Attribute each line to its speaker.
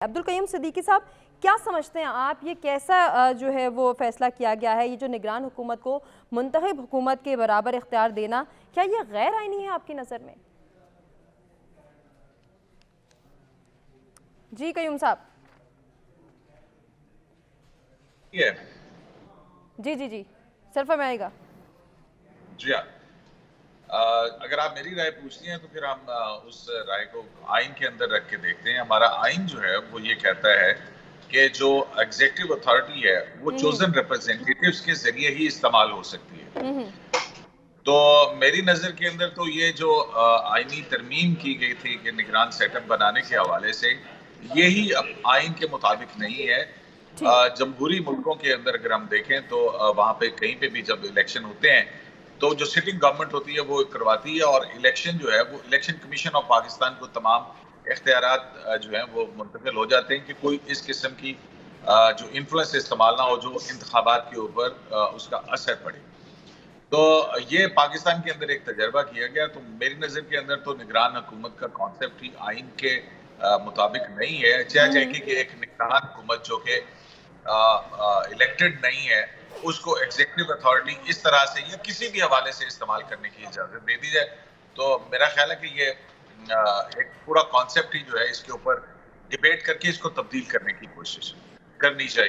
Speaker 1: عبدالقیوم صدیقی صاحب، کیا سمجھتے ہیں آپ یہ کیسا جو ہے وہ فیصلہ کیا گیا ہے؟ یہ جو نگران حکومت کو منتخب حکومت کے برابر اختیار دینا، کیا یہ غیر آئینی ہے آپ کی نظر میں؟ جی قیوم صاحب. جی جی جی سر فرمائے گا.
Speaker 2: جی ہاں، اگر آپ میری رائے پوچھتی ہیں تو پھر ہم اس رائے کو آئین کے اندر رکھ کے دیکھتے ہیں. ہمارا آئین جو ہے وہ یہ کہتا ہے کہ جو ایگزیکٹو اتھارٹی ہے وہ چوزن ریپرزینٹیٹیوز کے ذریعے ہی استعمال ہو سکتی ہے. تو میری نظر کے اندر تو یہ جو آئینی ترمیم کی گئی تھی کہ نگران سیٹ اپ بنانے کے حوالے سے، یہی آئین کے مطابق نہیں ہے. جمہوری ملکوں کے اندر اگر ہم دیکھیں تو وہاں پہ کہیں پہ بھی جب الیکشن ہوتے ہیں تو جو سٹنگ گورنمنٹ ہوتی ہے وہ کرواتی ہے، اور الیکشن جو ہے وہ الیکشن کمیشن آف پاکستان کو تمام اختیارات جو ہیں وہ منتقل ہو جاتے ہیں کہ کوئی اس قسم کی جو انفلوئنس استعمال نہ ہو جو انتخابات کے اوپر اس کا اثر پڑے. تو یہ پاکستان کے اندر ایک تجربہ کیا گیا. تو میری نظر کے اندر تو نگران حکومت کا کانسیپٹ ہی آئین کے مطابق نہیں ہے. چاہے کہ ایک نگران حکومت جو کہ الیکٹڈ نہیں ہے اس کو ایگزیکٹو اتھارٹی اس طرح سے یا کسی بھی حوالے سے استعمال کرنے کی اجازت دے دی جائے. تو میرا خیال ہے کہ یہ ایک پورا کانسیپٹ ہی جو ہے اس کے اوپر ڈیبیٹ کر کے اس کو تبدیل کرنے کی کوشش کرنی چاہیے.